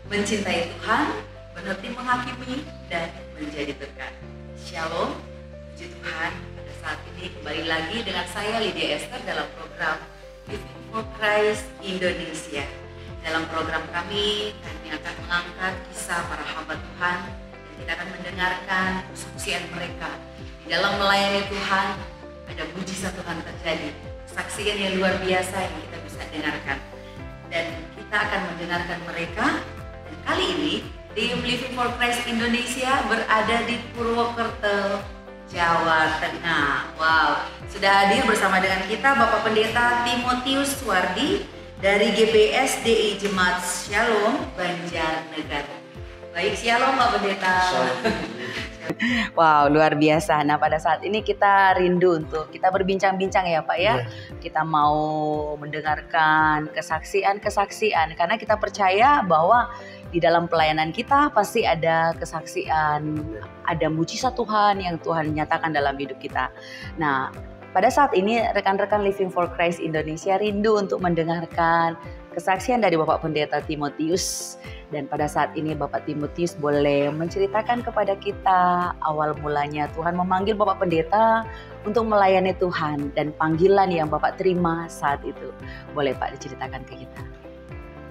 Mencintai Tuhan, berhenti menghakimi, dan menjadi berkat. Shalom, puji Tuhan. Pada saat ini kembali lagi dengan saya Lydia Esther dalam program Living for Christ Indonesia. Dalam program kami akan mengangkat kisah para hamba Tuhan dan kita akan mendengarkan kesucian mereka. Di dalam melayani Tuhan ada mujizat Tuhan terjadi, kesaksian yang luar biasa yang kita bisa dengarkan. Dan kita akan mendengarkan mereka. Dan kali ini tim Living for Christ Indonesia berada di Purwokerto, Jawa Tengah. Wow, sudah hadir bersama dengan kita Bapak Pendeta Timotius Suwardi dari GBS DI Jemaat Shalom Banjarnegara. Baik, Shalom Pak Pendeta. Wow, luar biasa. Nah, pada saat ini kita rindu untuk kita berbincang-bincang ya Pak ya. Kita mau mendengarkan kesaksian-kesaksian karena kita percaya bahwa di dalam pelayanan kita pasti ada kesaksian, ada mujizat Tuhan yang Tuhan nyatakan dalam hidup kita. Nah, pada saat ini rekan-rekan Living for Christ Indonesia rindu untuk mendengarkan kesaksian dari Bapak Pendeta Timotius. Dan pada saat ini Bapak Timotius boleh menceritakan kepada kita awal mulanya Tuhan memanggil Bapak Pendeta untuk melayani Tuhan dan panggilan yang Bapak terima saat itu. Boleh Pak diceritakan ke kita?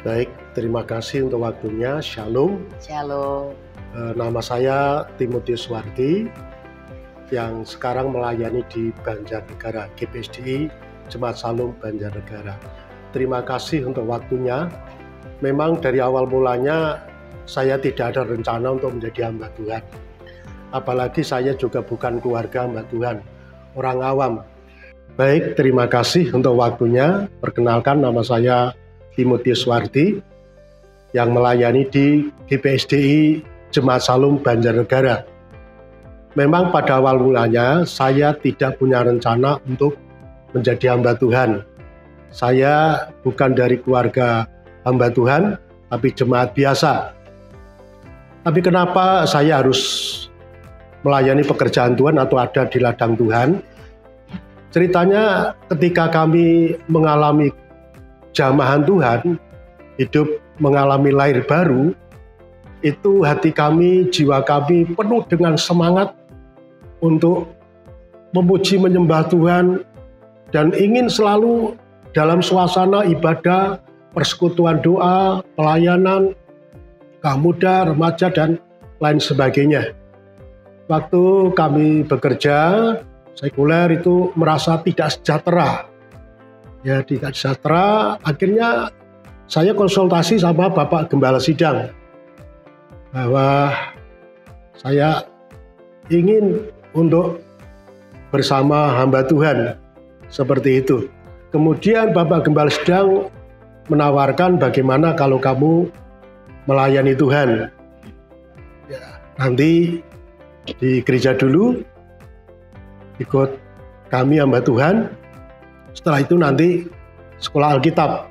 Baik, terima kasih untuk waktunya. Shalom. Shalom. Nama saya Timotius Suwardi yang sekarang melayani di Banjarnegara, GBSDI Jemaat Shalom Banjarnegara. Terima kasih untuk waktunya. Memang dari awal mulanya saya tidak ada rencana untuk menjadi hamba Tuhan. Apalagi saya juga bukan keluarga hamba Tuhan, orang awam. Baik, terima kasih untuk waktunya. Perkenalkan, nama saya Timotius Suwardi yang melayani di GBSDI Jemaat Shalom Banjarnegara. Memang pada awal mulanya saya tidak punya rencana untuk menjadi hamba Tuhan. Saya bukan dari keluarga hamba Tuhan, tapi jemaat biasa. Tapi kenapa saya harus melayani pekerjaan Tuhan atau ada di ladang Tuhan? Ceritanya ketika kami mengalami jamahan Tuhan, hidup mengalami lahir baru, itu hati kami, jiwa kami penuh dengan semangat untuk memuji menyembah Tuhan dan ingin selalu dalam suasana ibadah, persekutuan doa, pelayanan, kaum muda, remaja, dan lain sebagainya. Waktu kami bekerja sekuler itu merasa tidak sejahtera. Ya, tidak sejahtera, akhirnya saya konsultasi sama Bapak Gembala Sidang bahwa saya ingin untuk bersama hamba Tuhan seperti itu. Kemudian Bapak Gembala Sidang menawarkan bagaimana kalau kamu melayani Tuhan. Ya, nanti di gereja dulu, ikut kami hamba Tuhan. Setelah itu nanti sekolah Alkitab.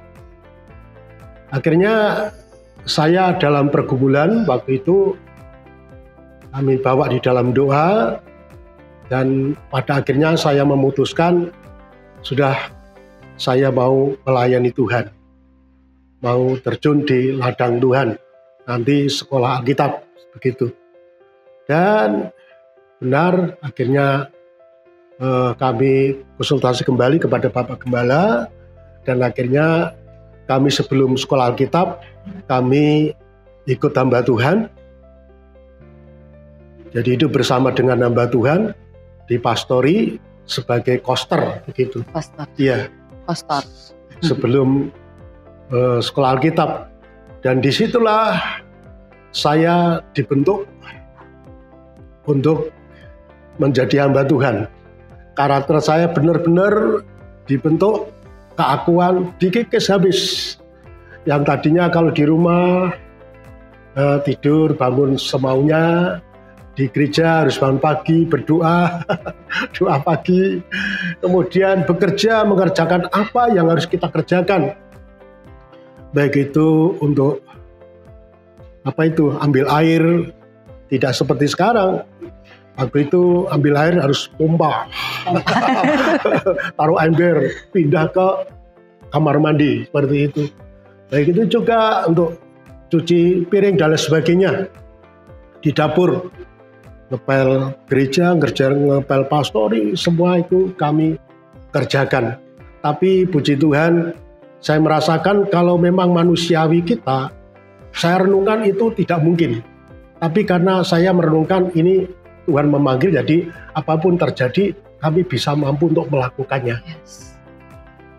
Akhirnya saya dalam pergumulan waktu itu kami bawa di dalam doa dan pada akhirnya saya memutuskan sudah saya mau melayani Tuhan. Mau terjun di ladang Tuhan. Nanti sekolah Alkitab begitu. Dan benar akhirnya kami konsultasi kembali kepada Bapak Gembala dan akhirnya kami sebelum sekolah Alkitab kami ikut hamba Tuhan. Jadi hidup bersama dengan hamba Tuhan di pastori sebagai koster begitu. Pastor. Iya. Pastor. Sebelum sekolah Alkitab dan disitulah saya dibentuk untuk menjadi hamba Tuhan. Karakter saya benar-benar dibentuk, keakuan dikikis habis. Yang tadinya kalau di rumah tidur bangun semaunya, di gereja harus bangun pagi berdoa, doa pagi, kemudian bekerja mengerjakan apa yang harus kita kerjakan, baik itu untuk ambil air, tidak seperti sekarang. Waktu itu ambil air harus pompa, taruh ember, pindah ke kamar mandi seperti itu. Baik itu juga untuk cuci piring dan lain sebagainya di dapur, ngepel gereja, ngepel pastori, semua itu kami kerjakan. Tapi puji Tuhan, saya merasakan kalau memang manusiawi kita, saya renungkan itu tidak mungkin. Tapi karena saya merenungkan ini Tuhan memanggil, jadi apapun terjadi kami bisa mampu untuk melakukannya. Yes.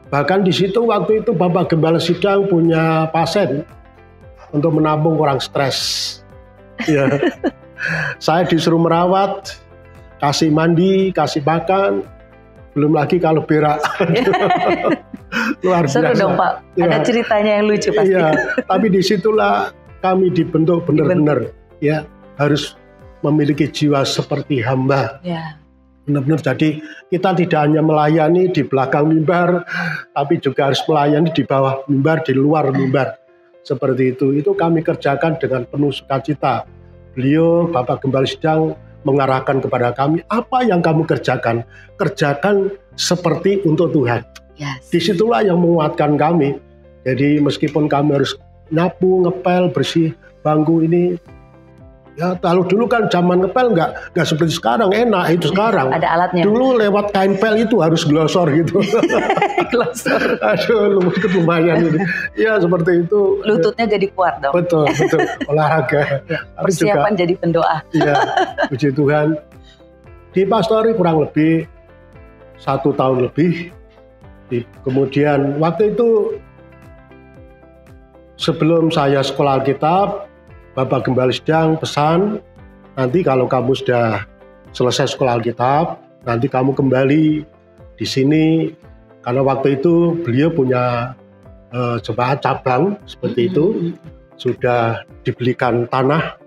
Bahkan di situ waktu itu Bapak Gembala Sidang punya pasien untuk menampung orang stres. Ya. Saya disuruh merawat, kasih mandi, kasih makan, belum lagi kalau berak. Luar biasa. Seru dong Pak, ada ceritanya yang lucu pasti. Iya, tapi disitulah kami dibentuk benar-benar ya, harus memiliki jiwa seperti hamba. Ya. Benar-benar, jadi kita tidak hanya melayani di belakang mimbar, tapi juga harus melayani di bawah mimbar, di luar mimbar. Seperti itu kami kerjakan dengan penuh sukacita. Beliau, Bapak Gembala Sidang, mengarahkan kepada kami, apa yang kamu kerjakan, kerjakan seperti untuk Tuhan. Yes. Disitulah yang menguatkan kami. Jadi meskipun kami harus nyapu, ngepel, bersih bangku ini, ya kalau dulu kan zaman ngepel nggak seperti sekarang enak itu sekarang. Ada alatnya. Dulu lewat kain pel itu harus glosor gitu. Glosor. Aduh, lumayan ini. Ya seperti itu. Lututnya jadi kuat dong. Betul, olahraga. Persiapan juga, jadi pendoa. Iya, puji Tuhan. Di pastori kurang lebih 1 tahun lebih. Kemudian waktu itu sebelum saya sekolah Alkitab, Bapak Gembala Sidang pesan, nanti kalau kamu sudah selesai sekolah Alkitab, nanti kamu kembali di sini, karena waktu itu beliau punya jemaat cabang seperti itu, sudah dibelikan tanah.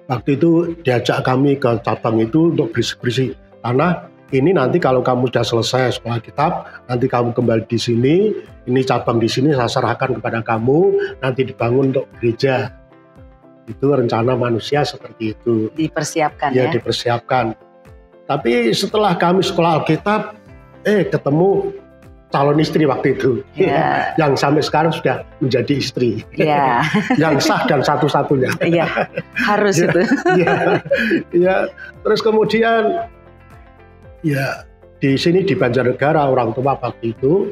Waktu itu diajak kami ke cabang itu untuk bersih-bersih tanah. Ini nanti kalau kamu sudah selesai sekolah Alkitab, nanti kamu kembali di sini, ini cabang di sini saya serahkan kepada kamu, nanti dibangun untuk gereja. Itu rencana manusia seperti itu. Dipersiapkan ya? Dipersiapkan. Tapi setelah kami sekolah Alkitab, ketemu calon istri waktu itu. Yeah. Yang sampai sekarang sudah menjadi istri. Yeah. Yang sah dan satu-satunya. Iya, harus itu. Ya. Terus kemudian, ya di sini di Banjarnegara orang tua waktu itu,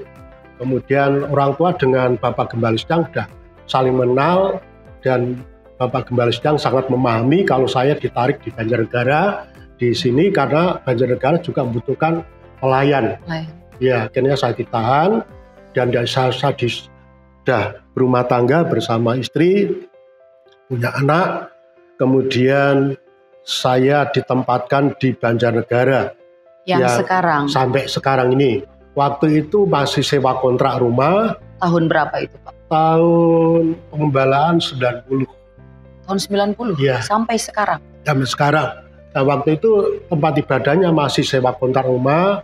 kemudian orang tua dengan Bapak Gembala Sidang sudah saling mengenal, dan Bapak Gembala Sidang sangat memahami kalau saya ditarik di Banjarnegara di sini karena Banjarnegara juga membutuhkan pelayan. Ya, akhirnya saya ditahan dan saya sudah berumah tangga bersama istri, punya anak. Kemudian saya ditempatkan di Banjarnegara. Yang sekarang? Sampai sekarang ini. Waktu itu masih sewa kontrak rumah. Tahun berapa itu Pak? Tahun pengembalaan 90. Tahun 90? Ya. Sampai sekarang? Sampai sekarang. Nah, waktu itu tempat ibadahnya masih sewa kontrak rumah,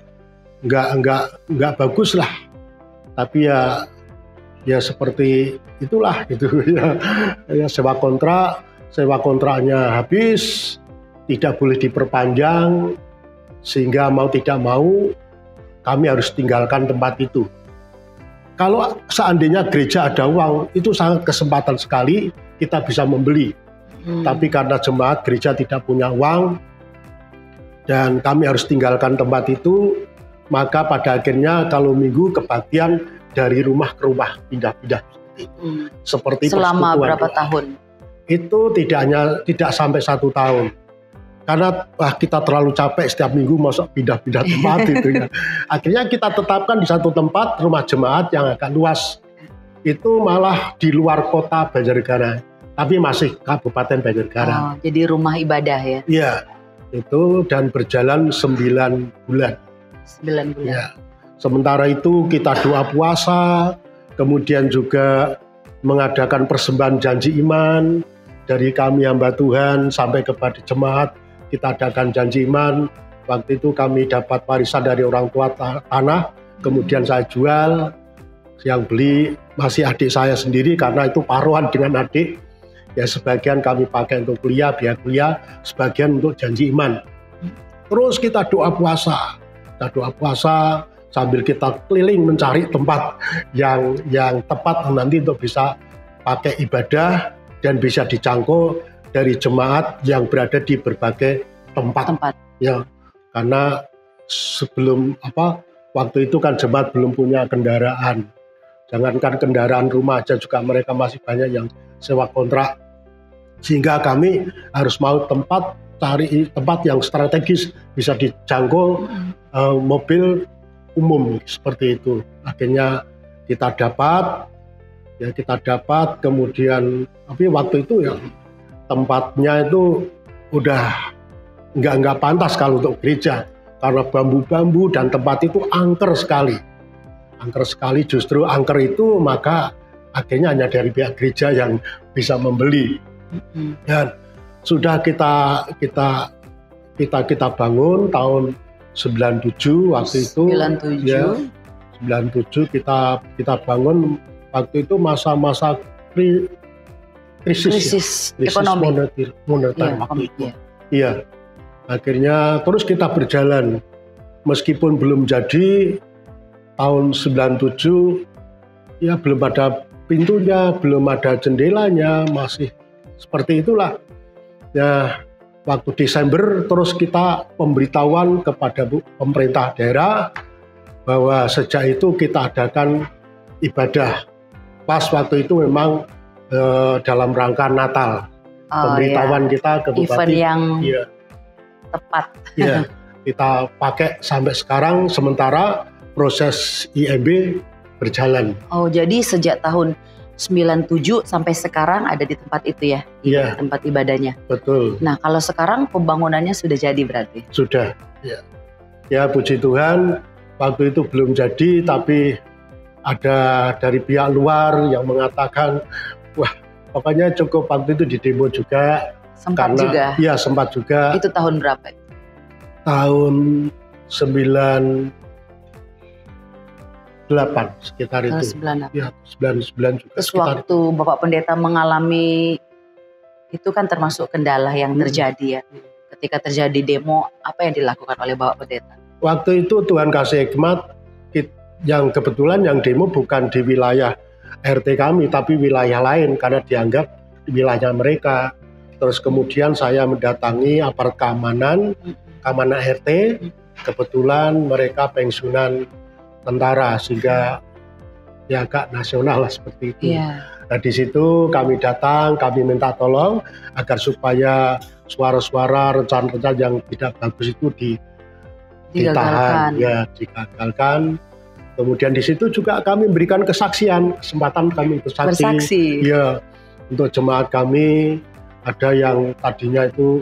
nggak bagus lah. Tapi ya seperti itulah gitu ya. Ya sewa kontraknya habis, tidak boleh diperpanjang, sehingga mau tidak mau kami harus tinggalkan tempat itu. Kalau seandainya gereja ada uang, itu sangat kesempatan sekali kita bisa membeli. Tapi karena jemaat gereja tidak punya uang dan kami harus tinggalkan tempat itu, maka pada akhirnya kalau minggu kebaktian dari rumah ke rumah, pindah-pindah. Seperti selama berapa tahun? Itu tidak sampai 1 tahun. Karena kita terlalu capek setiap minggu masuk pindah-pindah tempat itu ya. Akhirnya kita tetapkan di satu tempat rumah jemaat yang agak luas. Itu malah di luar kota Banjarnegara, tapi masih Kabupaten Banjarnegara. Oh, jadi rumah ibadah ya? Iya, itu dan berjalan 9 bulan. 9 bulan. Ya. Sementara itu kita doa puasa, kemudian juga mengadakan persembahan janji iman dari kami hamba Tuhan sampai kepada jemaat. Kita adakan janji iman. Waktu itu kami dapat warisan dari orang tua tanah, kemudian saya jual. Yang beli masih adik saya sendiri karena itu paruhan dengan adik. Ya sebagian kami pakai untuk kuliah, biaya kuliah, sebagian untuk janji iman. Terus kita doa puasa. Kita doa puasa, sambil kita keliling mencari tempat yang tepat nanti untuk bisa pakai ibadah dan bisa dijangkau dari jemaat yang berada di berbagai tempat. Ya, karena sebelum waktu itu kan jemaat belum punya kendaraan. Jangankan kendaraan rumah aja juga mereka masih banyak yang sewa kontrak. Sehingga kami harus mau cari tempat yang strategis bisa dijangkau mobil umum seperti itu. Akhirnya kita dapat, kemudian tapi waktu itu ya tempatnya itu udah nggak pantas kalau untuk gereja karena bambu-bambu dan tempat itu angker sekali justru angker itu, maka akhirnya hanya dari pihak gereja yang bisa membeli. Dan sudah kita bangun tahun 97 waktu itu. 97. Ya, 97 kita bangun waktu itu masa-masa krisis ekonomi moneter waktu itu. Iya. Akhirnya terus kita berjalan meskipun belum jadi tahun 97 ya belum ada pintunya, belum ada jendelanya, masih seperti itulah. Ya, waktu Desember terus kita pemberitahuan kepada pemerintah daerah bahwa sejak itu kita adakan ibadah. Pas waktu itu memang dalam rangka Natal. Pemberitahuan kita ke bupati. Event yang tepat. Iya, kita pakai sampai sekarang sementara proses IMB berjalan. Oh, jadi sejak tahun 97 sampai sekarang ada di tempat itu ya? Iya. Tempat ibadahnya. Betul. Nah, kalau sekarang pembangunannya sudah jadi berarti? Sudah, ya. Ya, puji Tuhan, waktu itu belum jadi, tapi ada dari pihak luar yang mengatakan, wah, pokoknya cukup waktu itu di demo juga. Sempat juga? Iya, sempat juga. Itu tahun berapa? Tahun 98 sekitar itu. 98. Ya, 99 juga. Terus waktu itu Bapak Pendeta mengalami itu kan termasuk kendala yang terjadi ya. Ketika terjadi demo, apa yang dilakukan oleh Bapak Pendeta? Waktu itu Tuhan kasih hikmat, yang kebetulan yang demo bukan di wilayah RT kami, tapi wilayah lain karena dianggap di wilayah mereka. Terus kemudian saya mendatangi aparat keamanan RT, kebetulan mereka pensiunan tentara sehingga ya agak nasional lah seperti itu. Yeah. Nah di situ kami datang, kami minta tolong agar supaya suara-suara rencana-rencana yang tidak bagus itu ditahan, ya digagalkan. Kemudian di situ juga kami memberikan kesaksian, kesempatan kami bersaksi. Ya, untuk jemaat kami ada yang tadinya itu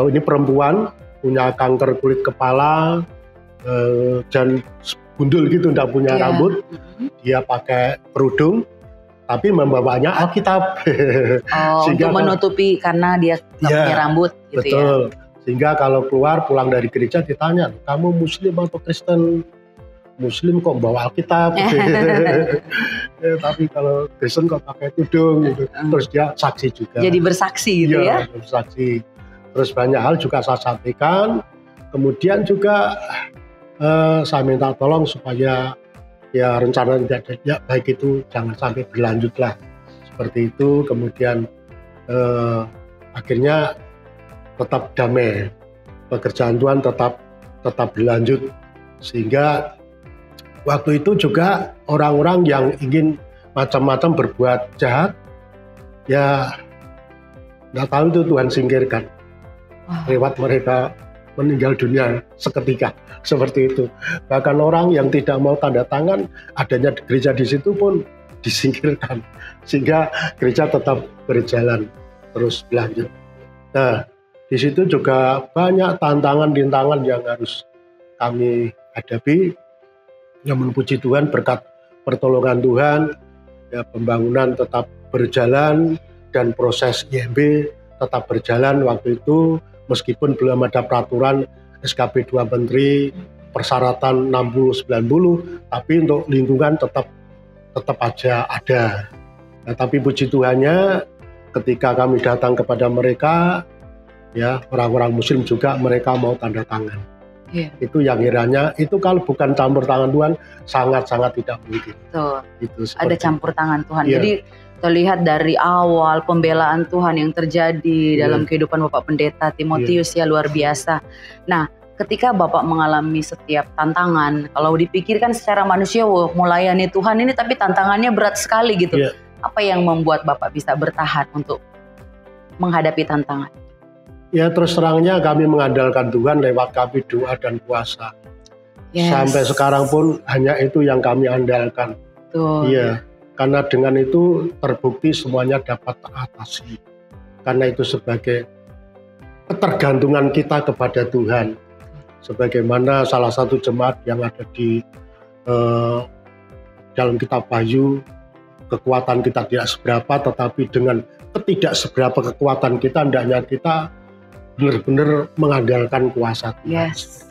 ini perempuan punya kanker kulit kepala. Dan gundul gitu, tidak punya rambut, dia pakai kerudung, tapi membawanya Alkitab. Untuk menutupi karena dia tidak punya rambut. Gitu. Betul. Ya. Sehingga kalau pulang dari gereja ditanya, kamu Muslim atau Kristen? Muslim kok bawa Alkitab. Tapi kalau Kristen kok pakai tudung gitu. Terus dia saksi juga. Jadi bersaksi gitu ya? Bersaksi. Terus banyak hal juga saya sampaikan. Kemudian juga saya minta tolong supaya ya rencana tidak baik itu jangan sampai berlanjut lah seperti itu. Kemudian akhirnya tetap damai, pekerjaan Tuhan tetap berlanjut, sehingga waktu itu juga orang-orang yang ingin macam-macam berbuat jahat ya nggak tahu itu Tuhan singkirkan lewat mereka meninggal dunia seketika seperti itu. Bahkan orang yang tidak mau tanda tangan adanya gereja di situ pun disingkirkan sehingga gereja tetap berjalan terus berlanjut. Nah, di situ juga banyak tantangan-rintangan yang harus kami hadapi. Yang puji Tuhan berkat pertolongan Tuhan ya pembangunan tetap berjalan dan proses IMB tetap berjalan waktu itu. Meskipun belum ada peraturan SKP 2 Menteri persyaratan 60-90, tapi untuk lingkungan tetap aja ada. Nah, tapi puji Tuhannya ketika kami datang kepada mereka, ya orang-orang Muslim juga mereka mau tanda tangan. Iya. Itu yang kiranya itu kalau bukan campur tangan Tuhan sangat-sangat tidak mungkin. Betul. Itu Ada seperti campur tangan Tuhan. Iya. Jadi terlihat dari awal pembelaan Tuhan yang terjadi Iya. dalam kehidupan Bapak Pendeta Timotius ya luar biasa. Nah, ketika Bapak mengalami setiap tantangan, kalau dipikirkan secara manusia, wah, melayani Tuhan ini tapi tantangannya berat sekali gitu. Iya. Apa yang membuat Bapak bisa bertahan untuk menghadapi tantangan? Ya terus terangnya kami mengandalkan Tuhan lewat kami doa dan puasa. Yes. Sampai sekarang pun hanya itu yang kami andalkan. Betul. Iya, karena dengan itu terbukti semuanya dapat teratasi. Karena itu sebagai ketergantungan kita kepada Tuhan. Sebagaimana salah satu jemaat yang ada di dalam kitab Wahyu, kekuatan kita tidak seberapa, tetapi dengan ketidakseberapa kekuatan kita, hendaknya kita benar-benar mengandalkan kuasa Tuhan. Yes.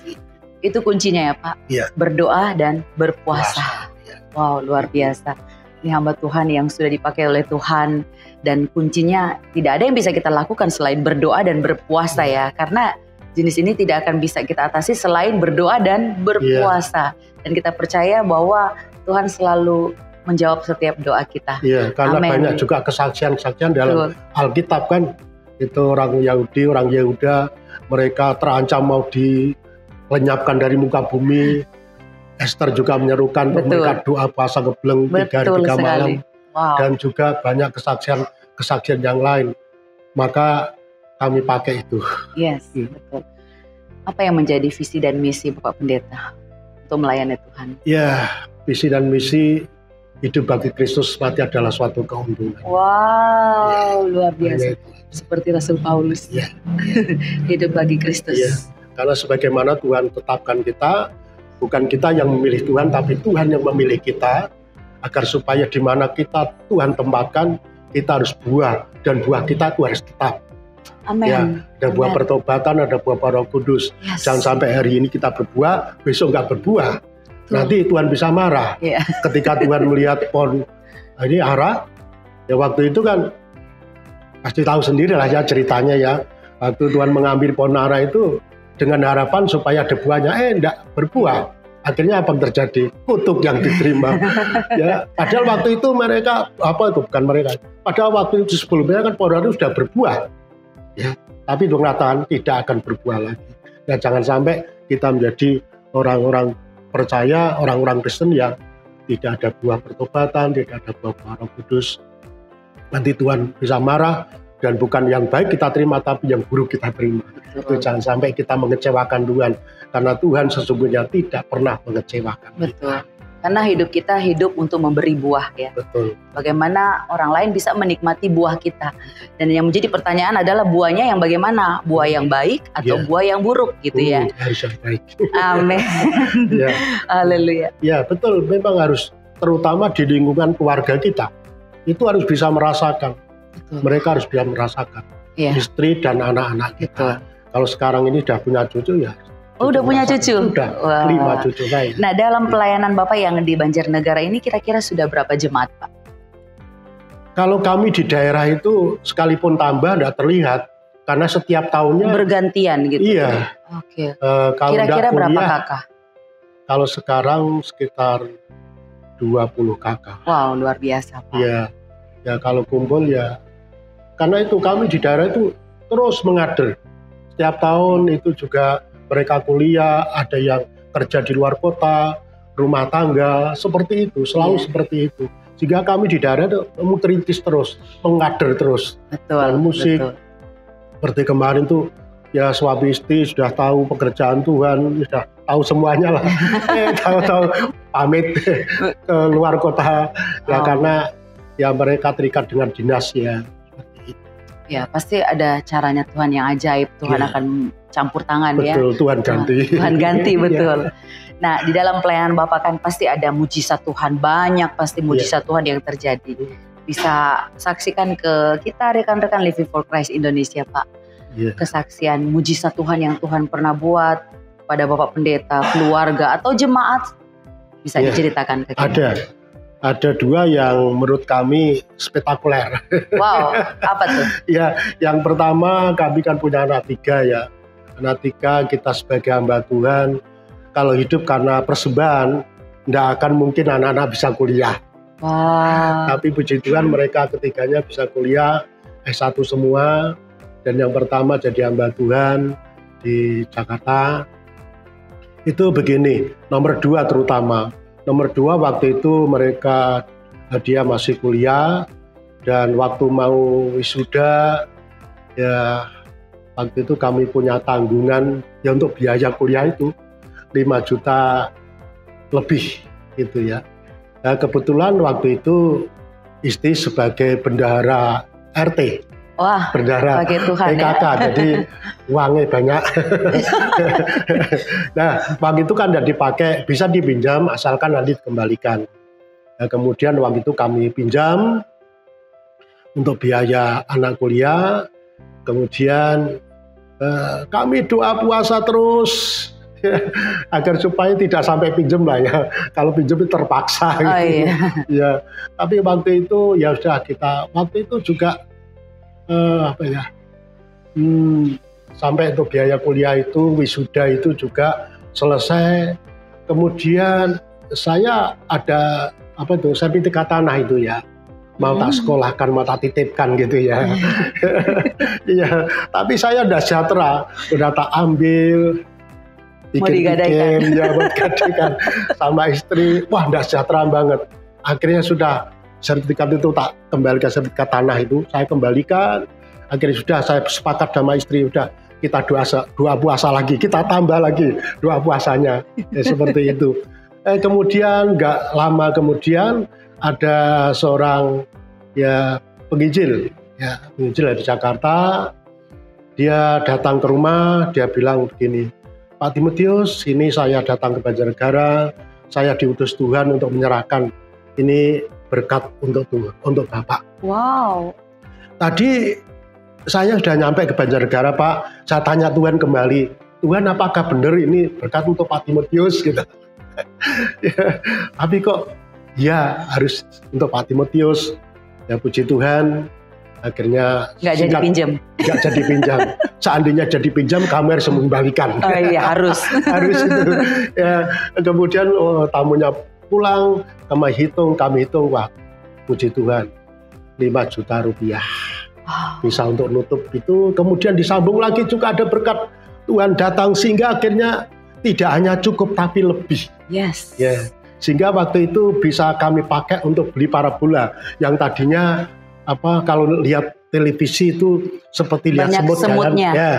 Itu kuncinya ya Pak. Iya. Berdoa dan berpuasa. Iya. Wow, luar biasa. Ini hamba Tuhan yang sudah dipakai oleh Tuhan, dan kuncinya tidak ada yang bisa kita lakukan selain berdoa dan berpuasa ya. Karena jenis ini tidak akan bisa kita atasi selain berdoa dan berpuasa. Dan kita percaya bahwa Tuhan selalu menjawab setiap doa kita. Iya, karena Amen. banyak juga kesaksian-kesaksian dalam Alkitab kan. Itu orang Yahudi, orang Yehuda, mereka terancam mau dilenyapkan dari muka bumi. Esther juga menyerukan untuk mereka doa puasa ngebleng 3 hari 3 malam. Wow. Dan juga banyak kesaksian yang lain. Maka kami pakai itu. Yes, betul. Apa yang menjadi visi dan misi Bapak Pendeta untuk melayani Tuhan? Ya, visi dan misi hidup bagi Kristus mati adalah suatu keuntungan. Wow, luar biasa. Hanya itu. Seperti Rasul Paulus. Ya. Hidup bagi Kristus. Ya. Karena sebagaimana Tuhan tetapkan kita, bukan kita yang memilih Tuhan, tapi Tuhan yang memilih kita, agar supaya di mana kita Tuhan tempatkan, kita harus buah, dan buah kita itu harus tetap. Amin. Ya, ada buah pertobatan, ada buah Roh Kudus. Yes. Jangan sampai hari ini kita berbuah, besok nggak berbuah. Nanti Tuhan bisa marah. Yeah. Ketika Tuhan melihat pohon ini ara, ya waktu itu kan pasti tahu sendiri lah ya ceritanya ya. Waktu Tuhan mengambil pohon ara itu dengan harapan supaya ada buahnya, enggak berbuah. Akhirnya apa yang terjadi? Kutuk yang diterima. Ya, padahal waktu itu mereka bukan mereka. Padahal waktu itu sebelumnya kan pohon ara itu sudah berbuah. Ya, tapi untuk mengatakan tidak akan berbuah lagi. Ya, jangan sampai kita menjadi orang-orang percaya, orang-orang Kristen yang tidak ada buah pertobatan, tidak ada buah Roh Kudus. Nanti Tuhan bisa marah, dan bukan yang baik kita terima, tapi yang buruk kita terima. Itu jangan sampai kita mengecewakan Tuhan, karena Tuhan sesungguhnya tidak pernah mengecewakan. Betul. Karena hidup kita hidup untuk memberi buah ya. Betul. Bagaimana orang lain bisa menikmati buah kita. Dan yang menjadi pertanyaan adalah buahnya yang bagaimana? Buah yang baik atau buah yang buruk gitu ya. Harus yang baik. Amin. Ya. Haleluya. Ya betul, memang harus, terutama di lingkungan keluarga kita, itu harus bisa merasakan. Betul. Mereka harus bisa merasakan. Iya. Istri dan anak-anak kita. Betul. Kalau sekarang ini sudah punya cucu ya. Oh, udah punya cucu? Sudah, Wah. 5 cucu saya. Nah, dalam pelayanan Bapak yang di Banjarnegara ini kira-kira sudah berapa jemaat Pak? Kalau kami di daerah itu sekalipun tambah tidak terlihat, karena setiap tahunnya Bergantian gitu? Iya. Oke. Kalau Kira-kira nggak berapa kuliah, kakak? Kalau sekarang sekitar 20 kakak. Wow, luar biasa Pak. Ya, ya kalau kumpul ya, karena itu kami di daerah itu terus mengader. Setiap tahun itu juga mereka kuliah, ada yang kerja di luar kota, rumah tangga, seperti itu, selalu seperti itu. Sehingga kami di daerah itu mengkritis terus, mengader terus. Betul. Dan musik, betul. seperti kemarin tuh, ya suami istri sudah tahu pekerjaan Tuhan, sudah tahu semuanya lah. Tahu-tahu pamit ke luar kota, ya karena ya mereka terikat dengan dinas ya. Ya pasti ada caranya Tuhan yang ajaib. Tuhan akan campur tangan. Betul, ya. Tuhan ganti. Tuhan ganti, betul. Nah, di dalam pelayanan Bapak kan pasti ada mujizat Tuhan. Banyak pasti mujizat Tuhan yang terjadi. Bisa saksikan ke kita rekan-rekan Living for Christ Indonesia Pak. Kesaksian mujizat Tuhan yang Tuhan pernah buat pada Bapak Pendeta, keluarga atau jemaat. Bisa diceritakan ke kita. Ada 2 yang menurut kami spektakuler. Wow, apa tuh? Ya, yang pertama kami kan punya anak 3 ya. Anak 3 kita sebagai hamba Tuhan, kalau hidup karena persembahan, tidak akan mungkin anak-anak bisa kuliah. Wah. Tapi puji Tuhan mereka ketiganya bisa kuliah S1 semua. Dan yang pertama jadi hamba Tuhan di Jakarta. Itu begini, nomor 2 terutama. Nomor 2 waktu itu dia masih kuliah. Dan waktu mau wisuda, ya waktu itu kami punya tanggungan ya untuk biaya kuliah itu 5 juta lebih gitu ya. Nah, kebetulan waktu itu istri sebagai bendahara RT. Wah, bendahara Tuhan, PKK, ya? Jadi uangnya banyak. Nah, uang itu kan tidak dipakai, bisa dipinjam asalkan nanti dikembalikan. Nah, kemudian uang itu kami pinjam untuk biaya anak kuliah. Kemudian kami doa puasa terus agar supaya tidak sampai pinjam lah ya. Kalau pinjam itu terpaksa. Oh, gitu. iya. Ya, tapi waktu itu ya sudah kita waktu itu juga sampai untuk biaya kuliah itu wisuda itu juga selesai. Kemudian saya ada sertifikat tanah itu ya. Mau tak sekolahkan, mau tak titipkan gitu ya. Iya, tapi saya udah sejahtera, udah tak ambil, bikin ya buat gadaikan sama istri. Wah, udah sejahtera banget. Akhirnya sudah sertifikat itu tak kembalikan, sertifikat tanah itu saya kembalikan. Akhirnya sudah saya sepakat sama istri, udah kita doa puasa lagi, kita tambah lagi doa puasanya. Ya, seperti itu. Kemudian nggak lama kemudian ada seorang penginjil dari Jakarta. Dia datang ke rumah, dia bilang begini, Pak Timotius, ini saya datang ke Banjarnegara, saya diutus Tuhan untuk menyerahkan ini berkat untuk Bapak. Wow. Tadi saya sudah nyampe ke Banjarnegara, Pak. Saya tanya Tuhan kembali, Tuhan apakah benar ini berkat untuk Pak Timotius gitu. Ya, tapi kok ya harus untuk Pak Timotius. Ya puji Tuhan, akhirnya nggak jadi pinjam. Nggak jadi pinjam. Seandainya jadi pinjam, kami harus mengembalikan. Oh iya, harus. Harus itu. Ya, kemudian tamunya pulang, kami hitung, wah puji Tuhan 5 juta rupiah. Wow. Bisa untuk nutup itu. Kemudian disambung lagi juga ada berkat Tuhan datang sehingga akhirnya tidak hanya cukup tapi lebih. Yes. Ya, sehingga waktu itu bisa kami pakai untuk beli parabola yang tadinya kalau lihat televisi itu seperti lihat banyak semut semutnya. Ya.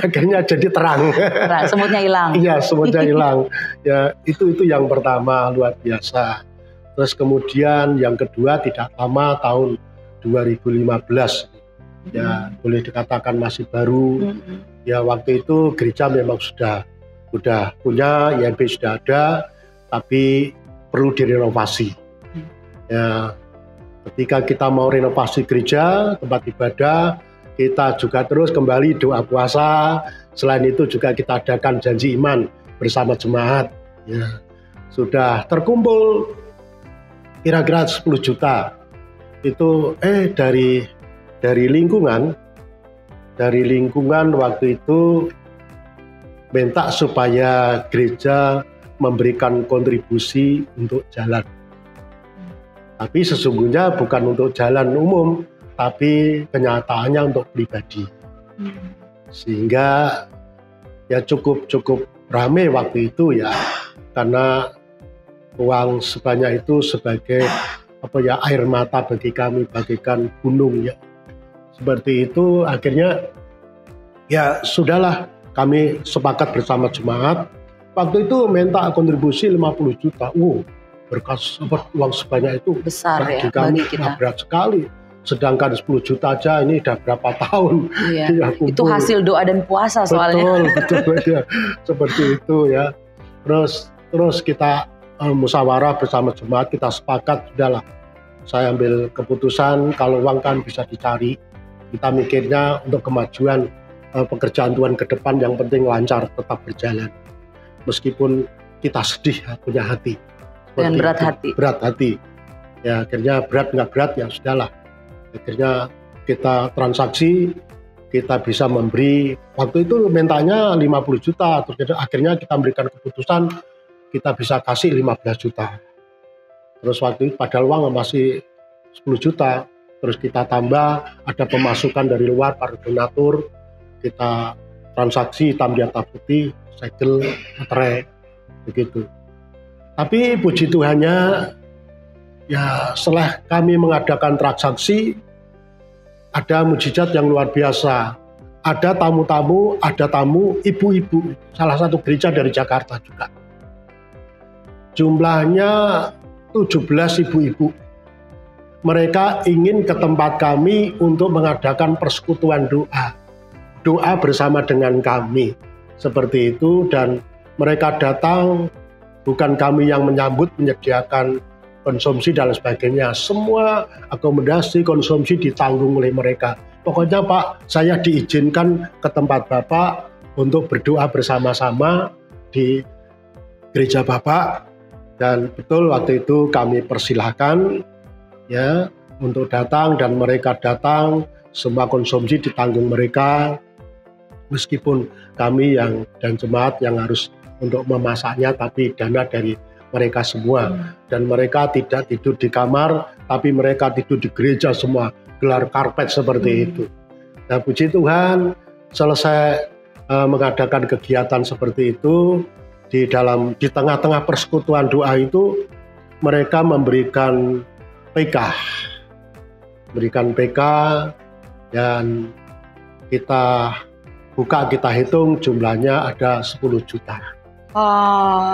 Akhirnya jadi terang. Semutnya hilang. Iya, semutnya hilang. Ya, itu yang pertama luar biasa. Terus kemudian yang kedua tidak lama tahun 2015. Ya, boleh dikatakan masih baru. Ya, waktu itu gereja memang sudah punya, IMB sudah ada, tapi perlu direnovasi. Ya, ketika kita mau renovasi gereja, tempat ibadah, kita juga terus kembali doa puasa. Selain itu juga kita adakan janji iman bersama jemaat. Ya, sudah terkumpul kira-kira 10 juta. Itu dari lingkungan waktu itu minta supaya gereja memberikan kontribusi untuk jalan. Tapi sesungguhnya bukan untuk jalan umum, tapi kenyataannya untuk pribadi. Sehingga ya cukup ramai waktu itu ya, karena uang sebanyak itu sebagai air mata bagi kami, bagaikan gunung ya. Seperti itu akhirnya ya sudahlah, kami sepakat bersama jemaat. Waktu itu minta kontribusi 50 juta. Berkas uang sebanyak itu besar ya kami, bagi kita. Berat sekali. Sedangkan 10 juta aja ini udah berapa tahun. Iya. Itu hasil doa dan puasa soalnya. Betul ya. Seperti itu ya. Terus kita musyawarah bersama jemaat, kita sepakat sudahlah. Saya ambil keputusan kalau uang kan bisa dicari. Kita mikirnya untuk kemajuan pekerjaan Tuhan ke depan, yang penting lancar, tetap berjalan. Meskipun kita sedih punya hati. Dan berat hati. Ya akhirnya berat nggak berat ya sudahlah. Akhirnya kita transaksi kita bisa memberi, waktu itu mintanya 50 juta, terus akhirnya kita memberikan keputusan kita bisa kasih 15 juta. Terus waktu itu padahal uang masih 10 juta, terus kita tambah, ada pemasukan dari luar, para donatur, kita transaksi hitam di atas putih, segel, materai, begitu. Tapi puji Tuhannya, ya setelah kami mengadakan transaksi, ada mujizat yang luar biasa. Ada tamu-tamu, ada tamu ibu-ibu, salah satu gereja dari Jakarta juga. Jumlahnya 17 ibu-ibu. Mereka ingin ke tempat kami untuk mengadakan persekutuan doa. Doa bersama dengan kami. Seperti itu, dan mereka datang, bukan kami yang menyambut, menyediakan konsumsi dan sebagainya. Semua akomodasi konsumsi ditanggung oleh mereka. Pokoknya Pak, saya diizinkan ke tempat Bapak untuk berdoa bersama-sama di gereja Bapak. Dan betul waktu itu kami persilahkan ya untuk datang, dan mereka datang, semua konsumsi ditanggung mereka. Meskipun kami yang dan jemaat yang harus untuk memasaknya, tapi dana dari mereka semua. Dan mereka tidak tidur di kamar, tapi mereka tidur di gereja semua, gelar karpet seperti itu. Nah puji Tuhan, selesai mengadakan kegiatan seperti itu, di tengah-tengah persekutuan doa itu, mereka memberikan PK, dan kita buka, kita hitung jumlahnya ada 10 juta.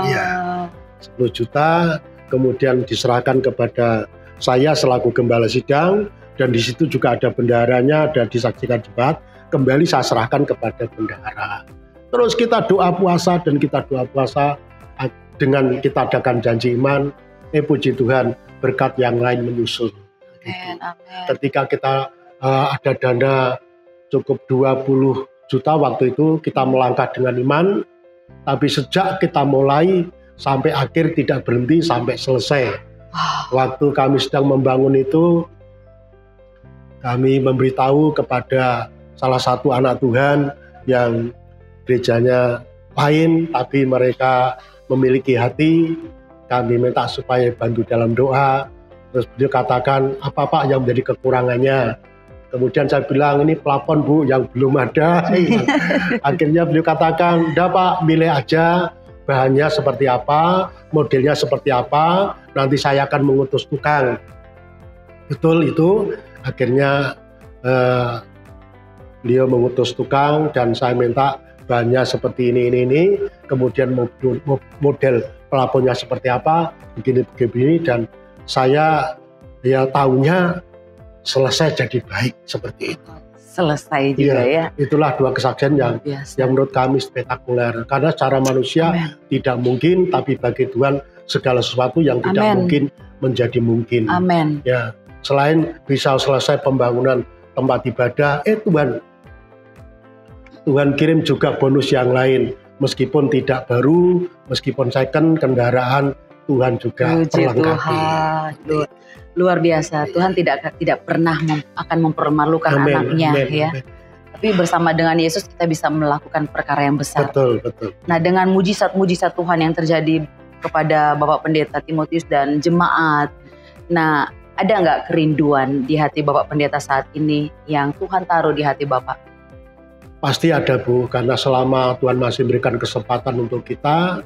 Iya, 10 juta, kemudian diserahkan kepada saya selaku gembala sidang, dan di situ juga ada bendaharanya, ada disaksikan jemaat, kembali saya serahkan kepada bendahara. Terus kita doa puasa, dan kita doa puasa dengan kita adakan janji iman, puji Tuhan, berkat yang lain menyusul. Amen, amen. Ketika kita ada dana cukup 20 juta waktu itu, kita melangkah dengan iman, tapi sejak kita mulai sampai akhir tidak berhenti sampai selesai. Waktu kami sedang membangun itu, kami memberitahu kepada salah satu anak Tuhan yang gerejanya lain, tapi mereka memiliki hati, kami minta supaya bantu dalam doa. Terus beliau katakan, apa Pak yang menjadi kekurangannya? Kemudian saya bilang, ini plafon Bu yang belum ada. Akhirnya beliau katakan, udah Pak, milih aja bahannya seperti apa, modelnya seperti apa, nanti saya akan mengutus tukang. Betul itu, akhirnya beliau mengutus tukang, dan saya minta bahannya seperti ini, kemudian model plafonnya seperti apa, begini, dan saya ya tahunya selesai jadi baik seperti itu. Selesai juga ya. Itulah dua kesaksian yang menurut kami spektakuler. Karena secara manusia tidak mungkin, tapi bagi Tuhan segala sesuatu yang tidak mungkin menjadi mungkin. Amin. Ya, selain bisa selesai pembangunan tempat ibadah, Tuhan kirim juga bonus yang lain. Meskipun tidak baru, meskipun second kendaraan, Tuhan juga perlengkapi. Luar biasa, Tuhan tidak pernah akan mempermalukan anaknya ya. Tapi bersama dengan Yesus kita bisa melakukan perkara yang besar. Betul. Nah dengan mujizat-mujizat Tuhan yang terjadi kepada Bapak Pendeta Timotius dan jemaat, nah ada nggak kerinduan di hati Bapak Pendeta saat ini yang Tuhan taruh di hati Bapak? Pasti ada Bu, karena selama Tuhan masih memberikan kesempatan untuk kita,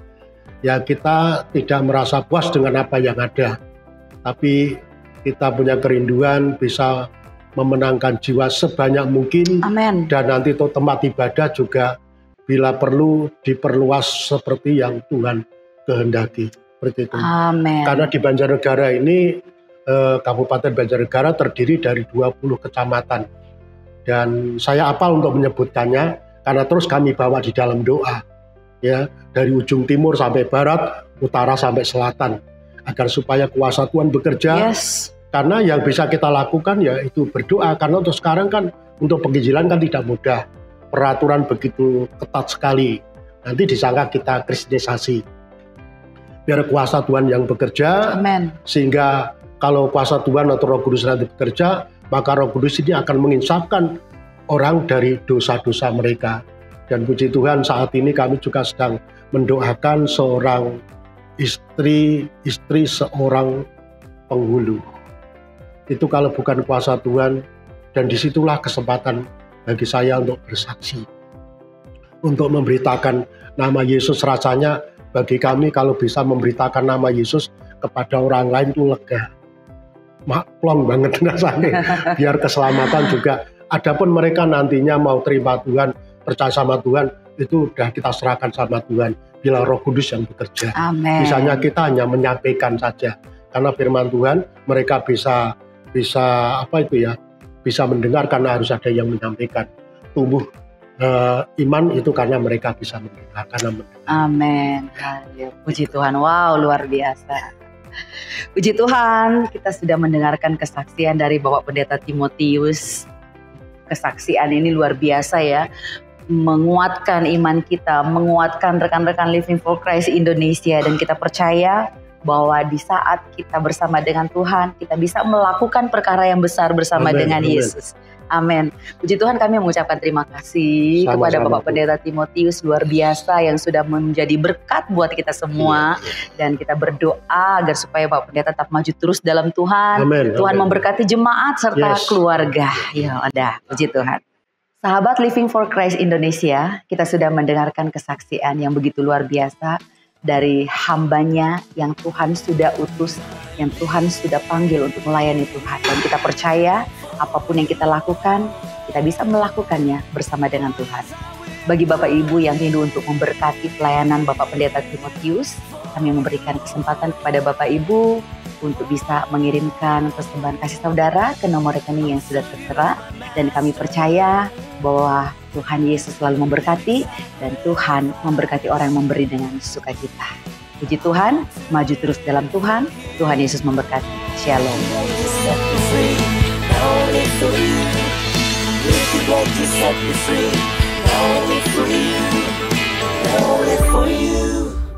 ya kita tidak merasa puas dengan apa yang ada. Tapi kita punya kerinduan bisa memenangkan jiwa sebanyak mungkin. Amen. Dan nanti untuk tempat ibadah juga bila perlu diperluas seperti yang Tuhan kehendaki. Seperti itu. Amen. Karena di Banjarnegara ini, Kabupaten Banjarnegara terdiri dari 20 kecamatan. Dan saya apal untuk menyebutkannya, karena terus kami bawa di dalam doa. Ya, dari ujung timur sampai barat, utara sampai selatan. Agar supaya kuasa Tuhan bekerja, karena yang bisa kita lakukan ya itu berdoa, karena untuk sekarang kan untuk penginjilan kan tidak mudah, peraturan begitu ketat sekali, nanti disangka kita kristenisasi. Biar kuasa Tuhan yang bekerja. Amen. Sehingga kalau kuasa Tuhan atau Roh Kudus nanti bekerja, maka Roh Kudus ini akan menginsapkan orang dari dosa-dosa mereka. Dan puji Tuhan saat ini kami juga sedang mendoakan seorang istri seorang penghulu. Itu kalau bukan kuasa Tuhan, dan disitulah kesempatan bagi saya untuk bersaksi, untuk memberitakan nama Yesus. Rasanya bagi kami kalau bisa memberitakan nama Yesus kepada orang lain itu lega, plong banget rasanya. Biar keselamatan juga. Adapun mereka nantinya mau terima Tuhan, percaya sama Tuhan, itu udah kita serahkan sama Tuhan. Bila Roh Kudus yang bekerja. Amen. Misalnya kita hanya menyampaikan saja, karena firman Tuhan mereka bisa bisa mendengar karena harus ada yang menyampaikan. Tumbuh iman itu karena mereka bisa mendengar, Amin. Puji Tuhan. Wow, luar biasa. Puji Tuhan, kita sudah mendengarkan kesaksian dari Bapak Pendeta Timotius. Kesaksian ini luar biasa ya, menguatkan iman kita, menguatkan rekan-rekan Living for Christ Indonesia, dan kita percaya bahwa di saat kita bersama dengan Tuhan, kita bisa melakukan perkara yang besar bersama dengan Yesus. Amin. Puji Tuhan, kami mengucapkan terima kasih kepada Bapak Pendeta Timotius, luar biasa yang sudah menjadi berkat buat kita semua. Dan kita berdoa agar supaya Bapak Pendeta tetap maju terus dalam Tuhan. Tuhan memberkati jemaat serta keluarga. Ya udah, puji Tuhan. Sahabat Living for Christ Indonesia, kita sudah mendengarkan kesaksian yang begitu luar biasa dari hambanya yang Tuhan sudah utus, yang Tuhan sudah panggil untuk melayani Tuhan. Dan kita percaya apapun yang kita lakukan, kita bisa melakukannya bersama dengan Tuhan. Bagi Bapak Ibu yang rindu untuk memberkati pelayanan Bapak Pendeta Timotius, kami memberikan kesempatan kepada Bapak Ibu untuk bisa mengirimkan persembahan kasih saudara ke nomor rekening yang sudah tertera. Dan kami percaya bahwa Tuhan Yesus selalu memberkati, dan Tuhan memberkati orang yang memberi dengan sukacita. Puji Tuhan, maju terus dalam Tuhan. Tuhan Yesus memberkati. Shalom. Only for you.